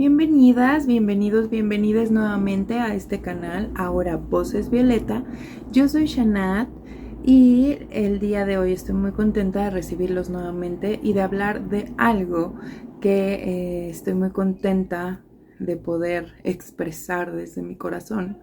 Bienvenidas, bienvenidos, bienvenidas nuevamente a este canal, ahora Voces Violeta. Yo soy Shanat y el día de hoy estoy muy contenta de recibirlos nuevamente y de hablar de algo que estoy muy contenta de poder expresar desde mi corazón,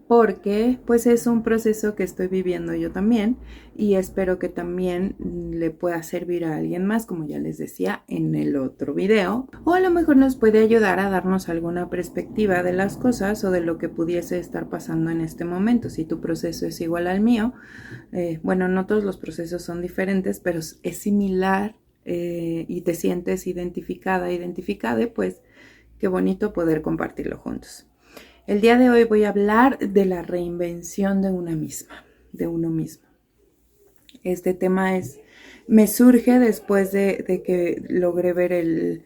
porque pues es un proceso que estoy viviendo yo también y espero que también le pueda servir a alguien más, como ya les decía en el otro video, o a lo mejor nos puede ayudar a darnos alguna perspectiva de las cosas o de lo que pudiese estar pasando en este momento. Si tu proceso es igual al mío, bueno, no todos los procesos son diferentes, pero es similar y te sientes identificada, pues qué bonito poder compartirlo juntos. El día de hoy voy a hablar de la reinvención de una misma, de uno mismo. Este tema me surge después de que logré ver el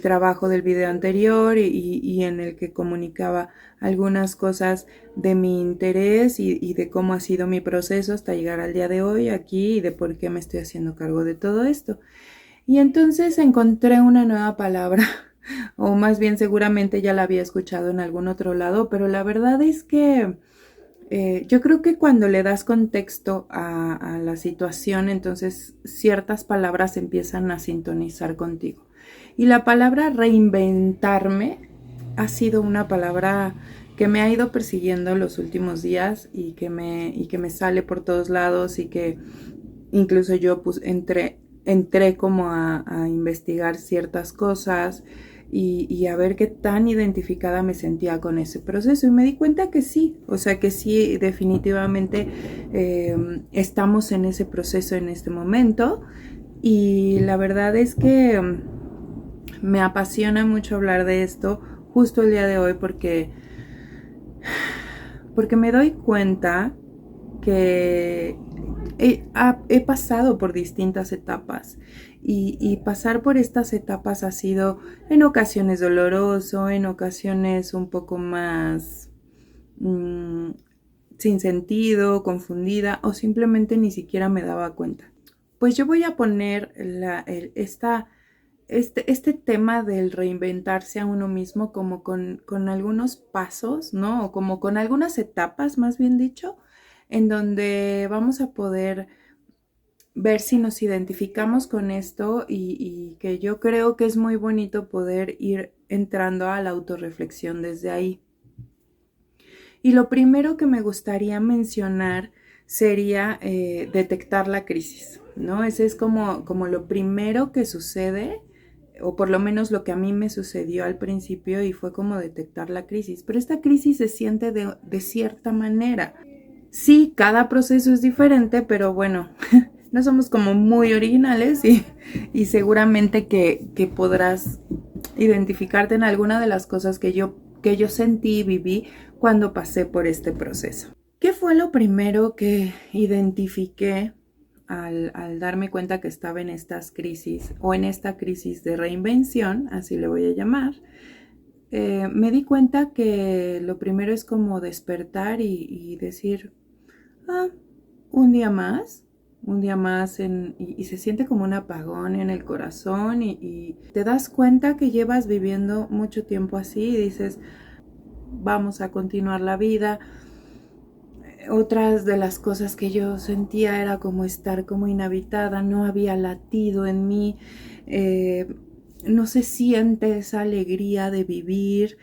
trabajo del video anterior y en el que comunicaba algunas cosas de mi interés y de cómo ha sido mi proceso hasta llegar al día de hoy aquí y de por qué me estoy haciendo cargo de todo esto. Y entonces encontré una nueva palabra, o más bien seguramente ya la había escuchado en algún otro lado, pero la verdad es que yo creo que cuando le das contexto a la situación, entonces ciertas palabras empiezan a sintonizar contigo. Y la palabra reinventarme ha sido una palabra que me ha ido persiguiendo los últimos días y que me sale por todos lados y que incluso yo pues entré como a investigar ciertas cosas y a ver qué tan identificada me sentía con ese proceso. Y me di cuenta que sí, o sea que sí, definitivamente estamos en ese proceso en este momento. Y la verdad es que me apasiona mucho hablar de esto justo el día de hoy porque me doy cuenta que he pasado por distintas etapas y pasar por estas etapas ha sido en ocasiones doloroso, en ocasiones un poco más sin sentido, confundida o simplemente ni siquiera me daba cuenta. Pues yo voy a poner este tema del reinventarse a uno mismo como con algunos pasos, ¿no? O como con algunas etapas, más bien dicho, en donde vamos a poder ver si nos identificamos con esto y que yo creo que es muy bonito poder ir entrando a la autorreflexión desde ahí. Y lo primero que me gustaría mencionar sería detectar la crisis, ¿no? Ese es como lo primero que sucede, o por lo menos lo que a mí me sucedió al principio y fue como detectar la crisis. Pero esta crisis se siente de cierta manera. Sí, cada proceso es diferente, pero bueno, no somos como muy originales y seguramente que podrás identificarte en alguna de las cosas que yo sentí y viví cuando pasé por este proceso. ¿Qué fue lo primero que identifiqué al darme cuenta que estaba en estas crisis o en esta crisis de reinvención, así le voy a llamar? Me di cuenta que lo primero es como despertar y decir, ah, un día más, y se siente como un apagón en el corazón y te das cuenta que llevas viviendo mucho tiempo así y dices, vamos a continuar la vida. Otras de las cosas que yo sentía era como estar como inhabitada, no había latido en mí, no se siente esa alegría de vivir,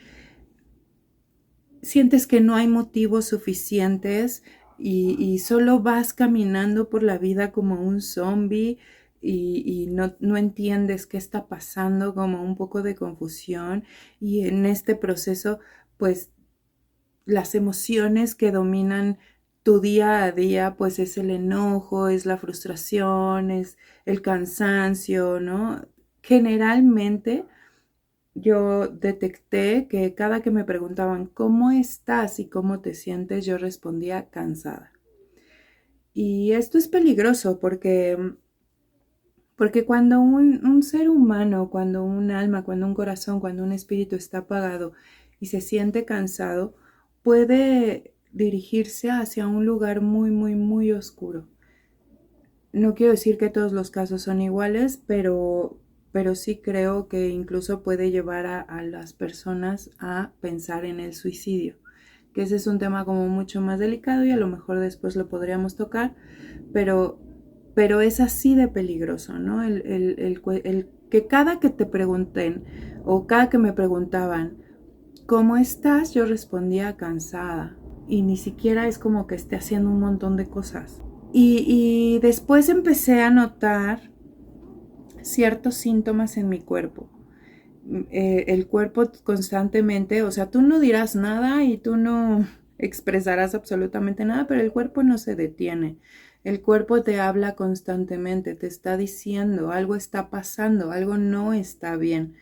sientes que no hay motivos suficientes y solo vas caminando por la vida como un zombie y no entiendes qué está pasando, como un poco de confusión. Y en este proceso, pues las emociones que dominan tu día a día, pues es el enojo, es la frustración, es el cansancio, ¿no? Generalmente yo detecté que cada que me preguntaban ¿cómo estás y cómo te sientes? Yo respondía cansada. Y esto es peligroso porque cuando un ser humano, cuando un alma, cuando un corazón, cuando un espíritu está apagado y se siente cansado, puede dirigirse hacia un lugar muy, muy, muy oscuro. No quiero decir que todos los casos son iguales, pero pero sí creo que incluso puede llevar a las personas a pensar en el suicidio, que ese es un tema como mucho más delicado y a lo mejor después lo podríamos tocar, pero, pero es así de peligroso, ¿no? El que cada que te pregunten o cada que me preguntaban, ¿cómo estás? Yo respondía cansada y ni siquiera es como que esté haciendo un montón de cosas. Y después empecé a notar ciertos síntomas en mi cuerpo. El cuerpo constantemente, o sea, tú no dirás nada y tú no expresarás absolutamente nada, pero el cuerpo no se detiene. El cuerpo te habla constantemente, te está diciendo algo está pasando, algo no está bien.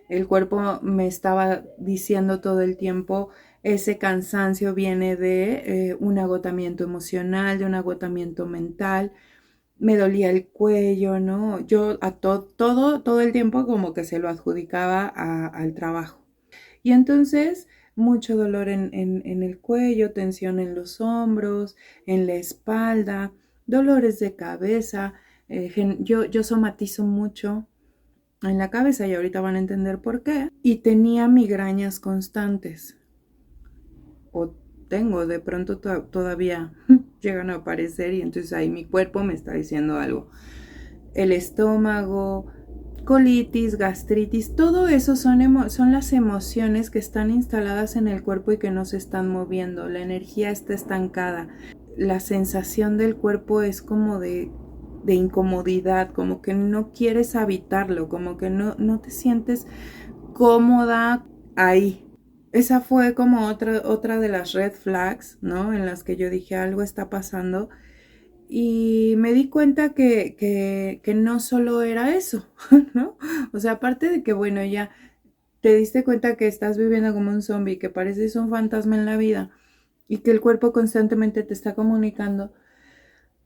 El cuerpo me estaba diciendo todo el tiempo, ese cansancio viene de un agotamiento emocional, de un agotamiento mental. Me dolía el cuello, ¿no? Yo a todo el tiempo como que se lo adjudicaba al trabajo. Y entonces mucho dolor en el cuello, tensión en los hombros, en la espalda, dolores de cabeza. Yo somatizo mucho en la cabeza y ahorita van a entender por qué. Y tenía migrañas constantes. O tengo, de pronto todavía llegan a aparecer y entonces ahí mi cuerpo me está diciendo algo. El estómago, colitis, gastritis, todo eso son las emociones que están instaladas en el cuerpo y que no se están moviendo. La energía está estancada. La sensación del cuerpo es como de incomodidad, como que no quieres habitarlo, como que no te sientes cómoda ahí. Esa fue como otra de las red flags, ¿no? En las que yo dije algo está pasando. Y me di cuenta que no solo era eso, ¿no? O sea, aparte de que, bueno, ya te diste cuenta que estás viviendo como un zombie, que pareces un fantasma en la vida y que el cuerpo constantemente te está comunicando.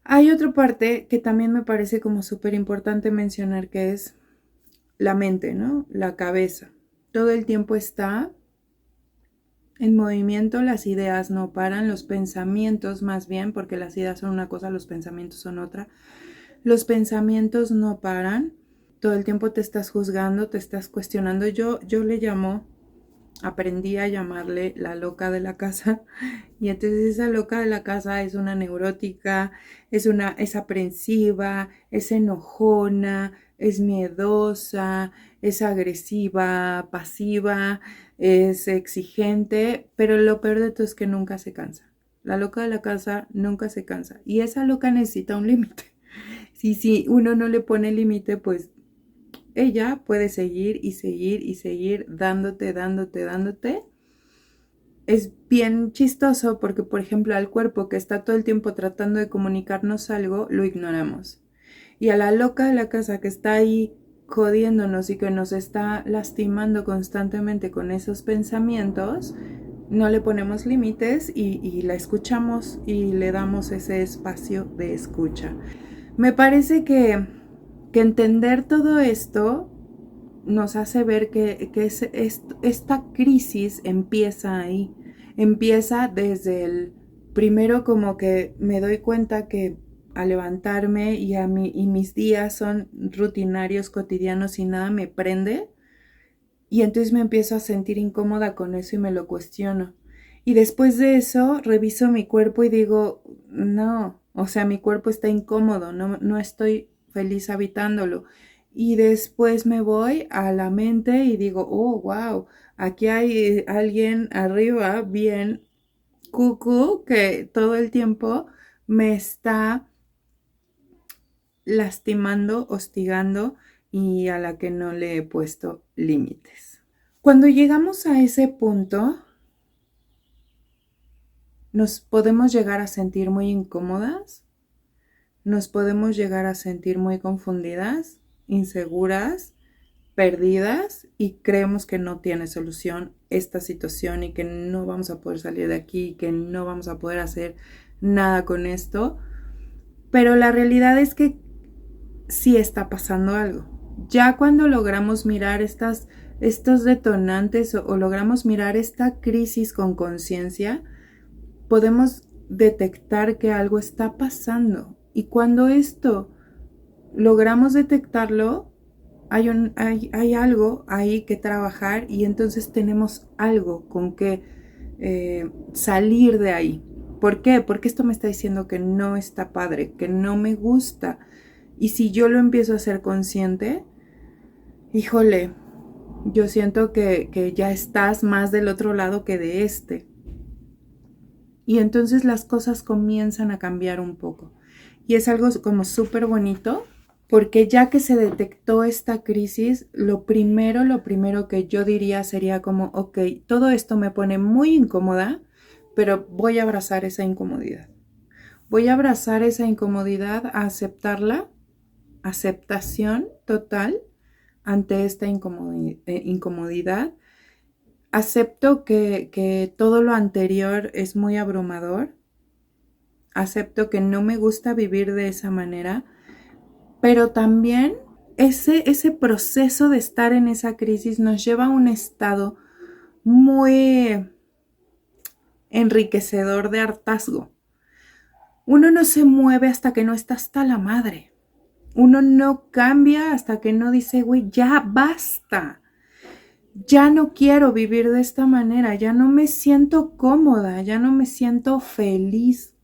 Hay otra parte que también me parece como súper importante mencionar, que es la mente, ¿no? La cabeza. Todo el tiempo está en movimiento, las ideas no paran, los pensamientos más bien, porque las ideas son una cosa, los pensamientos son otra. Los pensamientos no paran, todo el tiempo te estás juzgando, te estás cuestionando. Yo le llamo, aprendí a llamarle la loca de la casa, y entonces esa loca de la casa es una neurótica, es aprensiva, es enojona, es miedosa, es agresiva, pasiva, es exigente, pero lo peor de todo es que nunca se cansa. La loca de la casa nunca se cansa y esa loca necesita un límite. Si uno no le pone límite, pues ella puede seguir y seguir y seguir dándote. Es bien chistoso porque, por ejemplo, al cuerpo que está todo el tiempo tratando de comunicarnos algo, lo ignoramos. Y a la loca de la casa que está ahí jodiéndonos y que nos está lastimando constantemente con esos pensamientos, no le ponemos límites y la escuchamos y le damos ese espacio de escucha. Me parece que entender todo esto nos hace ver que esta crisis empieza ahí. Empieza desde el primero, como que me doy cuenta que al levantarme y mis días son rutinarios, cotidianos y nada me prende. Y entonces me empiezo a sentir incómoda con eso y me lo cuestiono. Y después de eso reviso mi cuerpo y digo, no, o sea, mi cuerpo está incómodo, no estoy feliz habitándolo. Y después me voy a la mente y digo, oh, wow, aquí hay alguien arriba bien cucú que todo el tiempo me está lastimando, hostigando y a la que no le he puesto límites. Cuando llegamos a ese punto, nos podemos llegar a sentir muy incómodas, nos podemos llegar a sentir muy confundidas, inseguras, perdidas y creemos que no tiene solución esta situación y que no vamos a poder salir de aquí, que no vamos a poder hacer nada con esto. Pero la realidad es que sí está pasando algo. Ya cuando logramos mirar estos detonantes o logramos mirar esta crisis con conciencia, podemos detectar que algo está pasando. Y cuando esto logramos detectarlo, hay algo ahí que trabajar y entonces tenemos algo con que salir de ahí. ¿Por qué? Porque esto me está diciendo que no está padre, que no me gusta. Y si yo lo empiezo a ser consciente, híjole, yo siento que ya estás más del otro lado que de este. Y entonces las cosas comienzan a cambiar un poco. Y es algo como súper bonito, porque ya que se detectó esta crisis, lo primero que yo diría sería como, ok, todo esto me pone muy incómoda, pero voy a abrazar esa incomodidad. Voy a abrazar esa incomodidad, a aceptarla, aceptación total ante esta incomodidad. Acepto que todo lo anterior es muy abrumador. Acepto que no me gusta vivir de esa manera, pero también ese proceso de estar en esa crisis nos lleva a un estado muy enriquecedor de hartazgo. Uno no se mueve hasta que no está hasta la madre. Uno no cambia hasta que no dice, güey, ya basta. Ya no quiero vivir de esta manera, ya no me siento cómoda, ya no me siento feliz.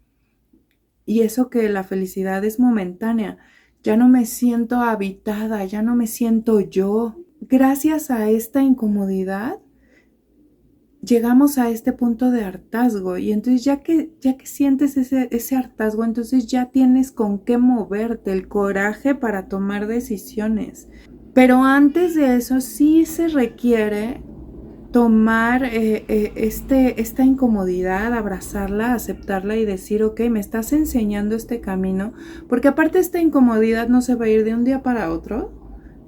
Y eso que la felicidad es momentánea, ya no me siento habitada, ya no me siento yo. Gracias a esta incomodidad, llegamos a este punto de hartazgo y entonces ya que sientes ese hartazgo, entonces ya tienes con qué moverte, el coraje para tomar decisiones. Pero antes de eso sí se requiere tomar esta incomodidad, abrazarla, aceptarla y decir, ok, me estás enseñando este camino, porque aparte esta incomodidad no se va a ir de un día para otro,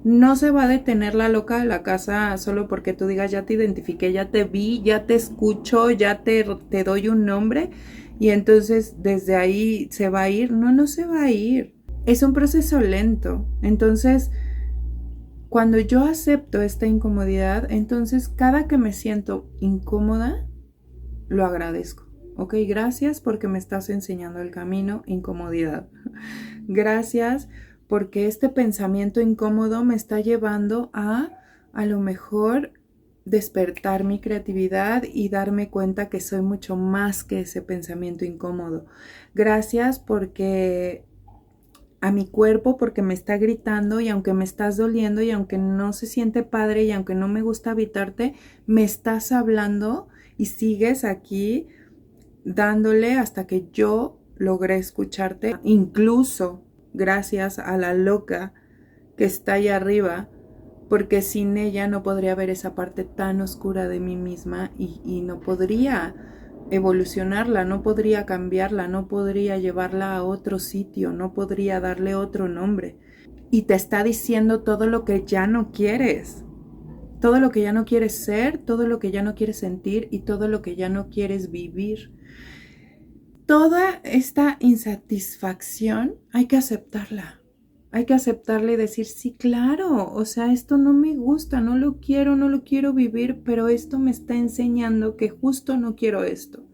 no se va a detener la loca de la casa solo porque tú digas, ya te identifiqué, ya te vi, ya te escucho, ya te doy un nombre y entonces desde ahí se va a ir. No, no se va a ir. Es un proceso lento. Entonces, cuando yo acepto esta incomodidad, entonces cada que me siento incómoda, lo agradezco. Ok, gracias porque me estás enseñando el camino, incomodidad. Gracias porque este pensamiento incómodo me está llevando a lo mejor despertar mi creatividad y darme cuenta que soy mucho más que ese pensamiento incómodo. Gracias porque a mi cuerpo porque me está gritando y aunque me estás doliendo y aunque no se siente padre y aunque no me gusta habitarte, me estás hablando y sigues aquí dándole hasta que yo logré escucharte, incluso gracias a la loca que está allá arriba, porque sin ella no podría ver esa parte tan oscura de mí misma y no podría evolucionarla, no podría cambiarla, no podría llevarla a otro sitio, no podría darle otro nombre. Y te está diciendo todo lo que ya no quieres, todo lo que ya no quieres ser, todo lo que ya no quieres sentir y todo lo que ya no quieres vivir. Toda esta insatisfacción hay que aceptarla. Hay que aceptarla y decir, sí, claro, o sea, esto no me gusta, no lo quiero vivir, pero esto me está enseñando que justo no quiero esto.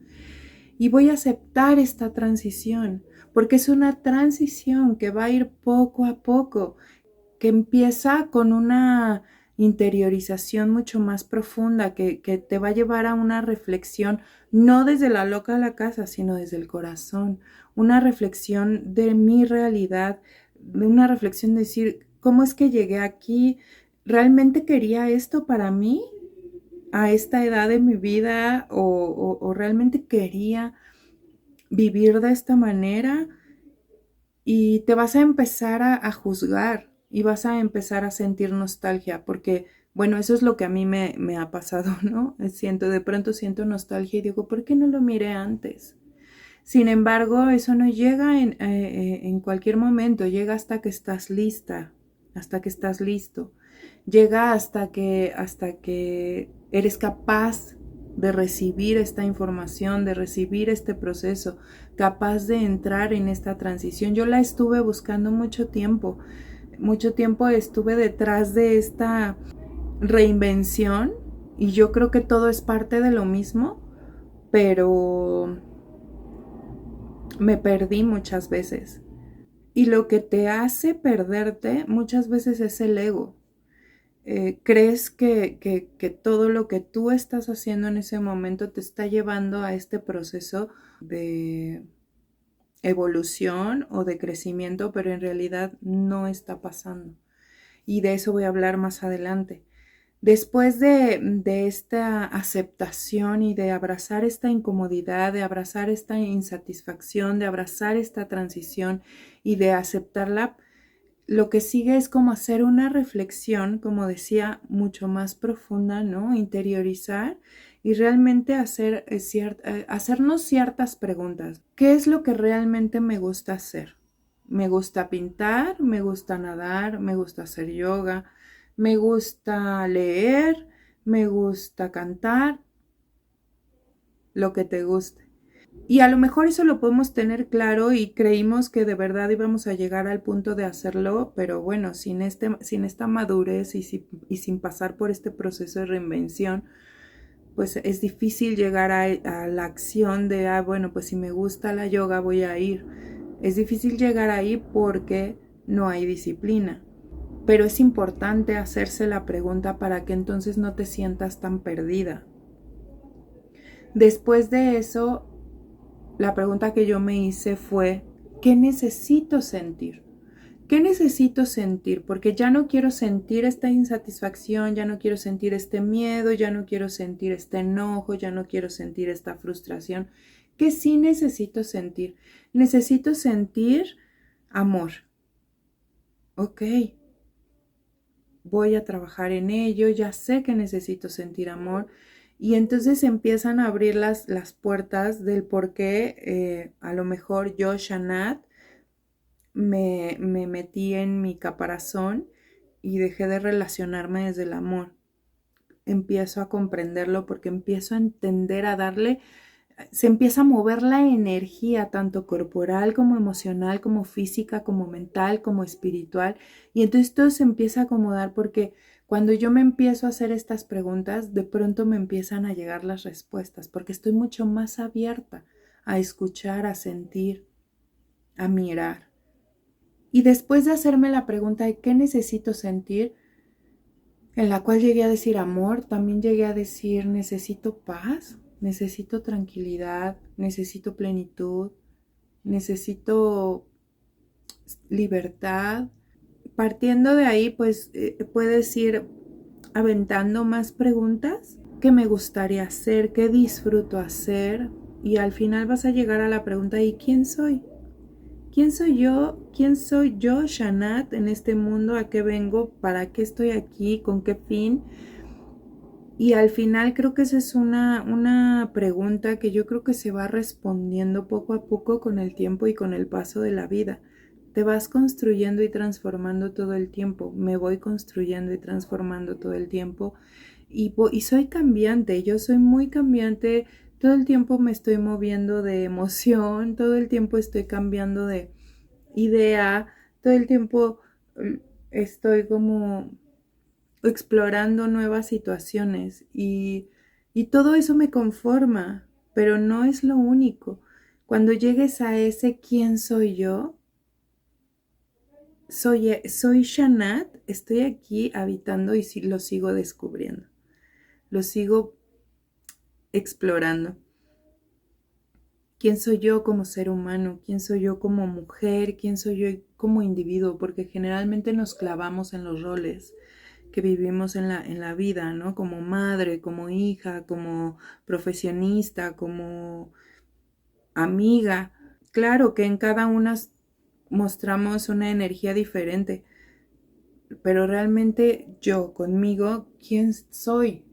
Y voy a aceptar esta transición, porque es una transición que va a ir poco a poco, que empieza con una interiorización mucho más profunda, que te va a llevar a una reflexión, no desde la loca de la casa, sino desde el corazón, una reflexión de mi realidad, de una reflexión de decir, ¿cómo es que llegué aquí? ¿Realmente quería esto para mí a esta edad de mi vida o realmente quería vivir de esta manera? Y te vas a empezar a juzgar y vas a empezar a sentir nostalgia, porque, bueno, eso es lo que a mí me ha pasado, ¿no? De pronto siento nostalgia y digo, ¿por qué no lo miré antes? Sin embargo, eso no llega en cualquier momento, llega hasta que estás lista, hasta que estás listo. Llega hasta que eres capaz de recibir esta información, de recibir este proceso, capaz de entrar en esta transición. Yo la estuve buscando mucho tiempo estuve detrás de esta reinvención y yo creo que todo es parte de lo mismo, pero me perdí muchas veces. Y lo que te hace perderte muchas veces es el ego. crees que todo lo que tú estás haciendo en ese momento te está llevando a este proceso de evolución o de crecimiento, pero en realidad no está pasando. Y de eso voy a hablar más adelante. Después de esta aceptación y de abrazar esta incomodidad, de abrazar esta insatisfacción, de abrazar esta transición y de aceptarla, lo que sigue es como hacer una reflexión, como decía, mucho más profunda, ¿no? Interiorizar y realmente hacernos ciertas preguntas. ¿Qué es lo que realmente me gusta hacer? Me gusta pintar, me gusta nadar, me gusta hacer yoga, me gusta leer, me gusta cantar, lo que te guste. Y a lo mejor eso lo podemos tener claro y creímos que de verdad íbamos a llegar al punto de hacerlo, pero bueno, sin esta madurez y sin pasar por este proceso de reinvención, pues es difícil llegar a la acción de, bueno, pues si me gusta la yoga voy a ir. Es difícil llegar ahí porque no hay disciplina. Pero es importante hacerse la pregunta para que entonces no te sientas tan perdida. Después de eso, la pregunta que yo me hice fue, ¿qué necesito sentir? ¿Qué necesito sentir? Porque ya no quiero sentir esta insatisfacción, ya no quiero sentir este miedo, ya no quiero sentir este enojo, ya no quiero sentir esta frustración. ¿Qué sí necesito sentir? Necesito sentir amor. Ok, voy a trabajar en ello, ya sé que necesito sentir amor. Y entonces empiezan a abrir las puertas del por qué a lo mejor yo, Shanat, me metí en mi caparazón y dejé de relacionarme desde el amor. Empiezo a comprenderlo porque empiezo a entender, a darle, se empieza a mover la energía, tanto corporal como emocional, como física, como mental, como espiritual. Y entonces todo se empieza a acomodar porque cuando yo me empiezo a hacer estas preguntas, de pronto me empiezan a llegar las respuestas, porque estoy mucho más abierta a escuchar, a sentir, a mirar. Y después de hacerme la pregunta de qué necesito sentir, en la cual llegué a decir amor, también llegué a decir necesito paz, necesito tranquilidad, necesito plenitud, necesito libertad. Partiendo de ahí, pues puedes ir aventando más preguntas. ¿Qué me gustaría hacer? ¿Qué disfruto hacer? Y al final vas a llegar a la pregunta, ¿y quién soy? ¿Quién soy yo? ¿Quién soy yo, Shanat, en este mundo? ¿A qué vengo? ¿Para qué estoy aquí? ¿Con qué fin? Y al final creo que esa es una pregunta que yo creo que se va respondiendo poco a poco con el tiempo y con el paso de la vida. Te vas construyendo y transformando todo el tiempo. Me voy construyendo y transformando todo el tiempo. Y soy cambiante, yo soy muy cambiante. Todo el tiempo me estoy moviendo de emoción, todo el tiempo estoy cambiando de idea, todo el tiempo estoy como explorando nuevas situaciones y todo eso me conforma, pero no es lo único. Cuando llegues a ese quién soy yo, soy Shanat, estoy aquí habitando y lo sigo descubriendo, lo sigo explorando. ¿Quién soy yo como ser humano? ¿Quién soy yo como mujer? ¿Quién soy yo como individuo? Porque generalmente nos clavamos en los roles que vivimos en la vida, ¿no? Como madre, como hija, como profesionista, como amiga. Claro que en cada una mostramos una energía diferente, pero realmente yo, conmigo, ¿quién soy?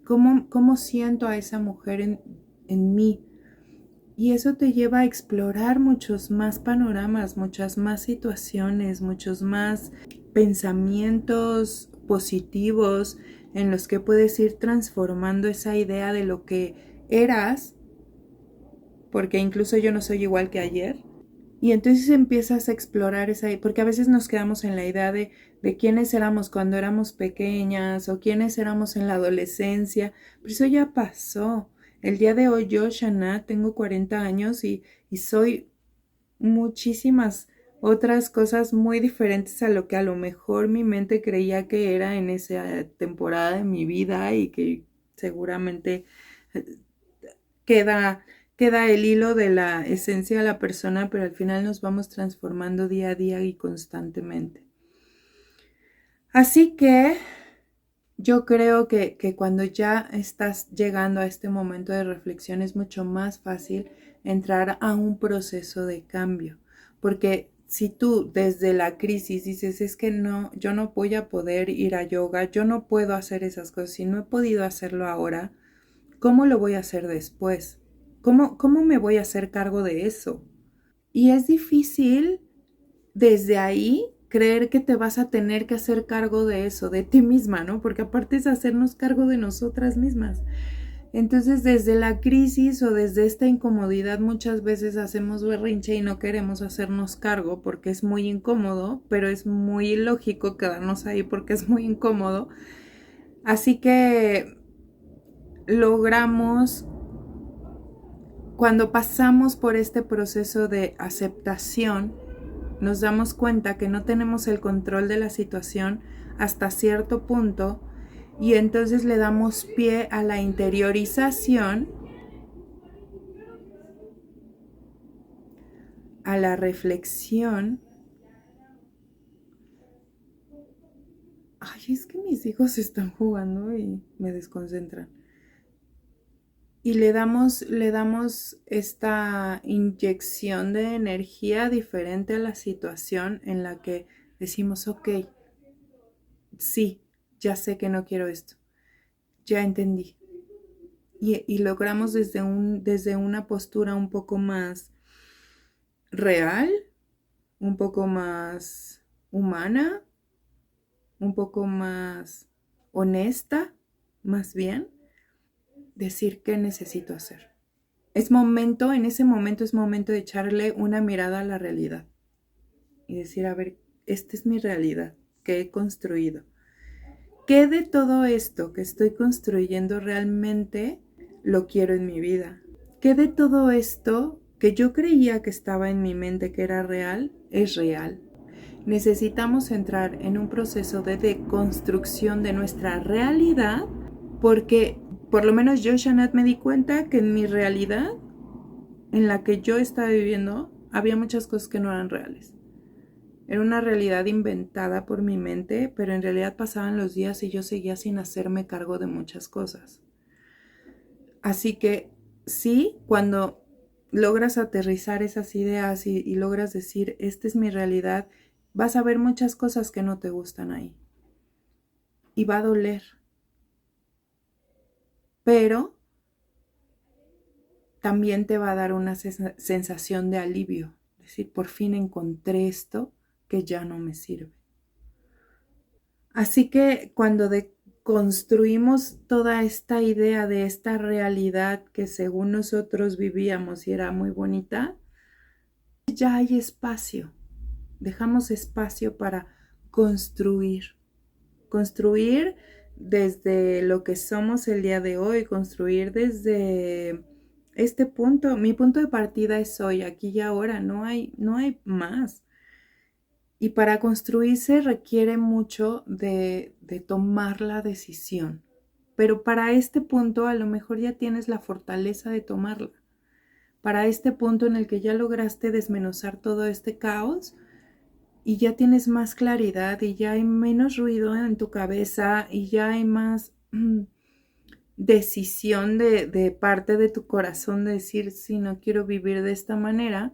¿Cómo siento a esa mujer en mí? Y eso te lleva a explorar muchos más panoramas, muchas más situaciones, muchos más pensamientos positivos en los que puedes ir transformando esa idea de lo que eras, porque incluso yo no soy igual que ayer. Y entonces empiezas a explorar esa, porque a veces nos quedamos en la idea de quiénes éramos cuando éramos pequeñas o quiénes éramos en la adolescencia, pero eso ya pasó. El día de hoy yo, Shanat, tengo 40 años y soy muchísimas otras cosas muy diferentes a lo que a lo mejor mi mente creía que era en esa temporada de mi vida y que seguramente eh, queda, queda el hilo de la esencia de la persona, pero al final nos vamos transformando día a día y constantemente. Así que yo creo que cuando ya estás llegando a este momento de reflexión es mucho más fácil entrar a un proceso de cambio, porque si tú desde la crisis dices, es que no, yo no voy a poder ir a yoga, yo no puedo hacer esas cosas, si no he podido hacerlo ahora, ¿cómo lo voy a hacer después? ¿Cómo me voy a hacer cargo de eso? Y es difícil desde ahí creer que te vas a tener que hacer cargo de eso, de ti misma, ¿no? Porque aparte es hacernos cargo de nosotras mismas. Entonces, desde la crisis o desde esta incomodidad muchas veces hacemos berrinche y no queremos hacernos cargo porque es muy incómodo, pero es muy ilógico quedarnos ahí porque es muy incómodo. Así que logramos, cuando pasamos por este proceso de aceptación, nos damos cuenta que no tenemos el control de la situación hasta cierto punto y entonces le damos pie a la interiorización, a la reflexión. Ay, es que mis hijos están jugando y me desconcentran. Y le damos esta inyección de energía diferente a la situación en la que decimos, ok, sí, ya sé que no quiero esto, ya entendí. Y logramos desde una postura un poco más real, un poco más humana, un poco más honesta, más bien, decir qué necesito hacer. En ese momento es momento de echarle una mirada a la realidad y decir, a ver, esta es mi realidad que he construido. ¿Qué de todo esto que estoy construyendo realmente lo quiero en mi vida? ¿Qué de todo esto que yo creía que estaba en mi mente que era real, es real? Necesitamos entrar en un proceso de deconstrucción de nuestra realidad porque por lo menos yo, Shanat, me di cuenta que en mi realidad, en la que yo estaba viviendo, había muchas cosas que no eran reales. Era una realidad inventada por mi mente, pero en realidad pasaban los días y yo seguía sin hacerme cargo de muchas cosas. Así que sí, cuando logras aterrizar esas ideas y logras decir, esta es mi realidad, vas a ver muchas cosas que no te gustan ahí. Y va a doler. Pero también te va a dar una sensación de alivio. Es decir, por fin encontré esto que ya no me sirve. Así que cuando construimos toda esta idea de esta realidad que según nosotros vivíamos y era muy bonita, ya hay espacio. Dejamos espacio para construir. Construir desde lo que somos el día de hoy, construir desde este punto. Mi punto de partida es hoy, aquí y ahora, no hay más. Y para construirse requiere mucho de tomar la decisión. Pero para este punto a lo mejor ya tienes la fortaleza de tomarla. Para este punto en el que ya lograste desmenuzar todo este caos y ya tienes más claridad y ya hay menos ruido en tu cabeza y ya hay más decisión de parte de tu corazón de decir, si no quiero vivir de esta manera,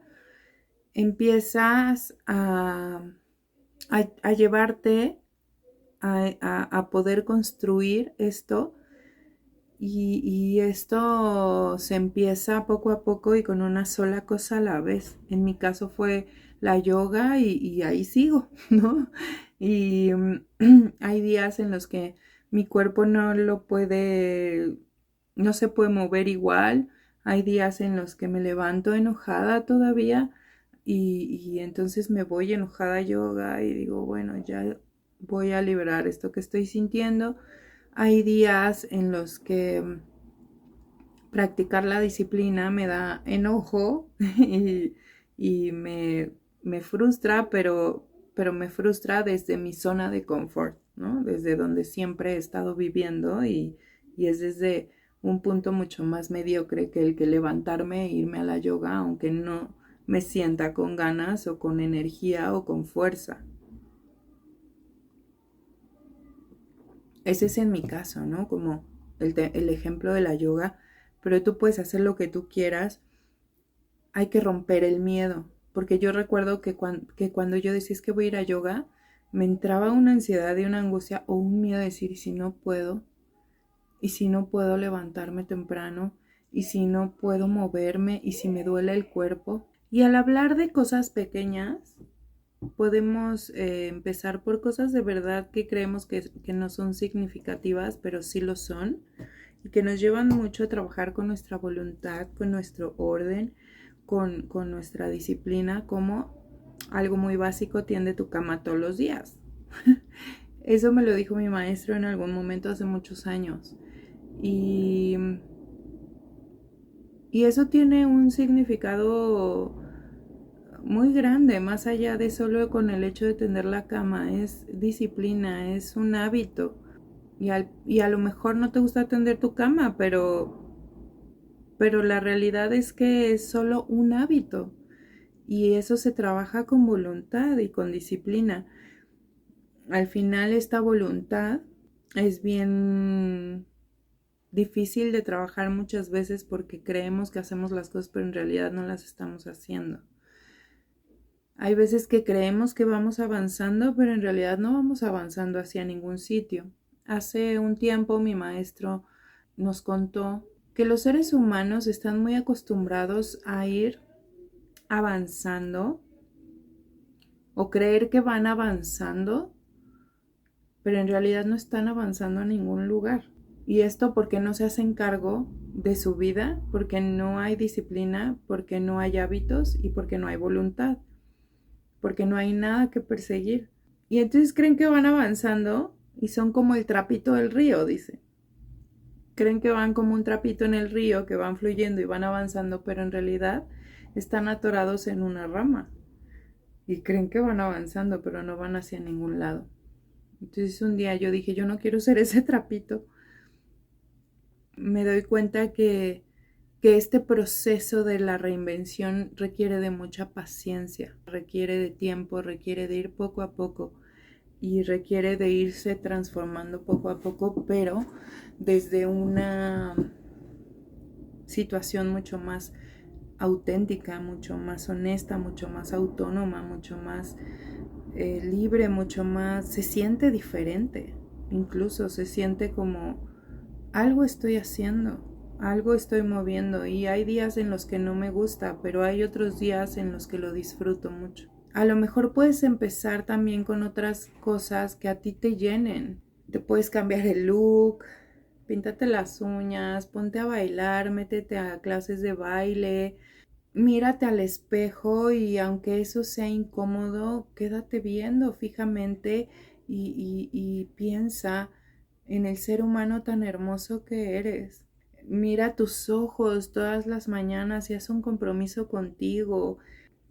empiezas a llevarte a poder construir esto y esto se empieza poco a poco y con una sola cosa a la vez. En mi caso fue la yoga y ahí sigo, ¿no? Y hay días en los que mi cuerpo no se puede mover igual. Hay días en los que me levanto enojada todavía y entonces me voy enojada a yoga y digo, bueno, ya voy a liberar esto que estoy sintiendo. Hay días en los que practicar la disciplina me da enojo y me me frustra, pero me frustra desde mi zona de confort, ¿no? Desde donde siempre he estado viviendo y es desde un punto mucho más mediocre que el que levantarme e irme a la yoga, aunque no me sienta con ganas o con energía o con fuerza. Ese es en mi caso, ¿no? Como el ejemplo de la yoga, pero tú puedes hacer lo que tú quieras, hay que romper el miedo, porque yo recuerdo que cuando yo decía es que voy a ir a yoga, me entraba una ansiedad y una angustia o un miedo de decir, ¿y si no puedo? ¿Y si no puedo levantarme temprano? ¿Y si no puedo moverme? ¿Y si me duele el cuerpo? Y al hablar de cosas pequeñas, podemos empezar por cosas de verdad que creemos que no son significativas, pero sí lo son, y que nos llevan mucho a trabajar con nuestra voluntad, con nuestro orden, con nuestra disciplina, como algo muy básico: tiende tu cama todos los días. Eso me lo dijo mi maestro en algún momento hace muchos años. Y, y eso tiene un significado muy grande, más allá de solo con el hecho de tender la cama. Es disciplina, es un hábito. Y a lo mejor no te gusta tender tu cama, pero la realidad es que es solo un hábito. Y eso se trabaja con voluntad y con disciplina. Al final esta voluntad es bien difícil de trabajar muchas veces porque creemos que hacemos las cosas, pero en realidad no las estamos haciendo. Hay veces que creemos que vamos avanzando, pero en realidad no vamos avanzando hacia ningún sitio. Hace un tiempo mi maestro nos contó que los seres humanos están muy acostumbrados a ir avanzando o creer que van avanzando, pero en realidad no están avanzando a ningún lugar. Y esto porque no se hacen cargo de su vida, porque no hay disciplina, porque no hay hábitos y porque no hay voluntad, porque no hay nada que perseguir. Y entonces creen que van avanzando y son como el trapito del río, dice. Creen que van como un trapito en el río, que van fluyendo y van avanzando, pero en realidad están atorados en una rama. Y creen que van avanzando, pero no van hacia ningún lado. Entonces un día yo dije, yo no quiero ser ese trapito. Me doy cuenta que este proceso de la reinvención requiere de mucha paciencia, requiere de tiempo, requiere de ir poco a poco y requiere de irse transformando poco a poco, pero desde una situación mucho más auténtica, mucho más honesta, mucho más autónoma, mucho más libre, mucho más, se siente diferente, incluso se siente como algo estoy haciendo, algo estoy moviendo, y hay días en los que no me gusta, pero hay otros días en los que lo disfruto mucho. A lo mejor puedes empezar también con otras cosas que a ti te llenen. Te puedes cambiar el look, píntate las uñas, ponte a bailar, métete a clases de baile, mírate al espejo y aunque eso sea incómodo, quédate viendo fijamente y piensa en el ser humano tan hermoso que eres. Mira tus ojos todas las mañanas y haz un compromiso contigo.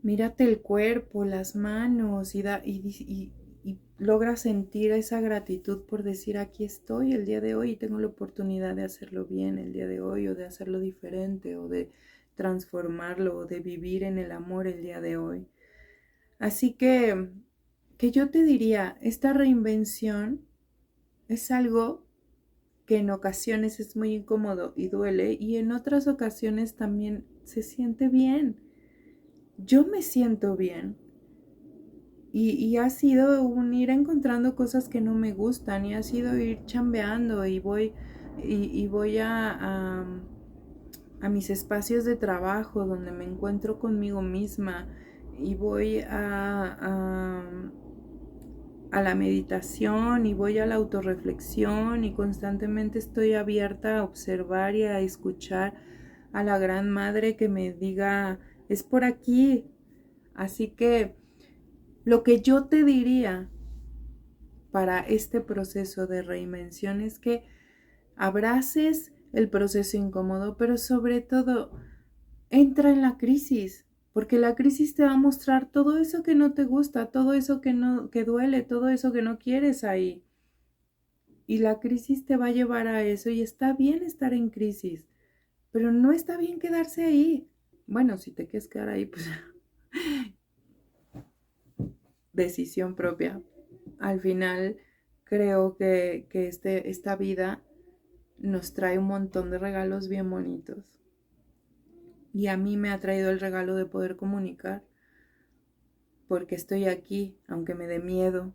Mírate el cuerpo, las manos y logra sentir esa gratitud por decir aquí estoy el día de hoy y tengo la oportunidad de hacerlo bien el día de hoy, o de hacerlo diferente, o de transformarlo, o de vivir en el amor el día de hoy. Así que yo te diría, esta reinvención es algo que en ocasiones es muy incómodo y duele, y en otras ocasiones también se siente bien. Yo me siento bien. Y ha sido un ir encontrando cosas que no me gustan, y ha sido ir chambeando y voy a mis espacios de trabajo donde me encuentro conmigo misma, y voy a la meditación y voy a la autorreflexión, y constantemente estoy abierta a observar y a escuchar a la gran madre que me diga es por aquí. Así que lo que yo te diría para este proceso de reinvención es que abraces el proceso incómodo, pero sobre todo entra en la crisis. Porque la crisis te va a mostrar todo eso que no te gusta, todo eso que duele, todo eso que no quieres ahí. Y la crisis te va a llevar a eso y está bien estar en crisis, pero no está bien quedarse ahí. Bueno, si te quieres quedar ahí, pues decisión propia. Al final creo que esta vida nos trae un montón de regalos bien bonitos. Y a mí me ha traído el regalo de poder comunicar, porque estoy aquí, aunque me dé miedo,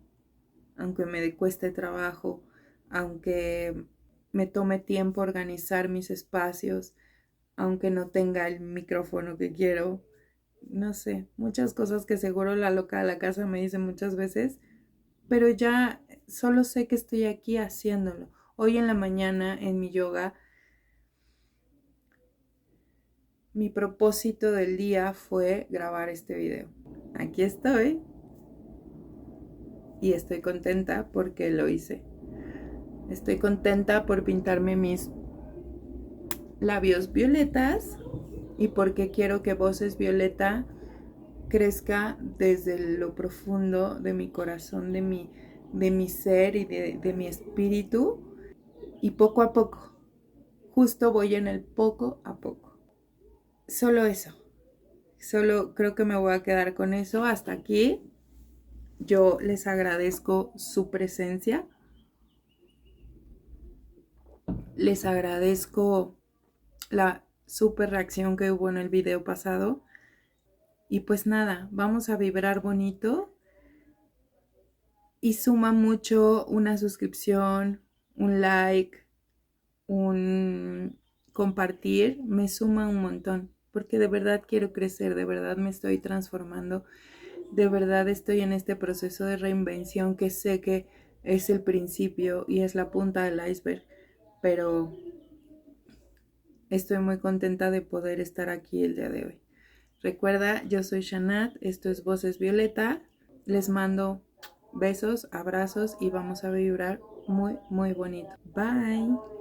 aunque me cueste trabajo, aunque me tome tiempo organizar mis espacios, aunque no tenga el micrófono que quiero, no sé, muchas cosas que seguro la loca de la casa me dice muchas veces, pero ya solo sé que estoy aquí haciéndolo. Hoy en la mañana en mi yoga, mi propósito del día fue grabar este video. Aquí estoy y estoy contenta porque lo hice. Estoy contenta por pintarme mis labios violetas y porque quiero que Voces Violeta crezca desde lo profundo de mi corazón, de mi ser y de mi espíritu. Y poco a poco, justo voy en el poco a poco. Solo eso. Solo creo que me voy a quedar con eso hasta aquí. Yo les agradezco su presencia. Les agradezco la super reacción que hubo en el video pasado. Y pues nada, vamos a vibrar bonito. Y suma mucho una suscripción, un like, un compartir. Me suma un montón. Porque de verdad quiero crecer, de verdad me estoy transformando. De verdad estoy en este proceso de reinvención que sé que es el principio y es la punta del iceberg. Pero estoy muy contenta de poder estar aquí el día de hoy. Recuerda, yo soy Shanat, esto es Voces Violeta. Les mando besos, abrazos y vamos a vibrar muy, muy bonito. Bye.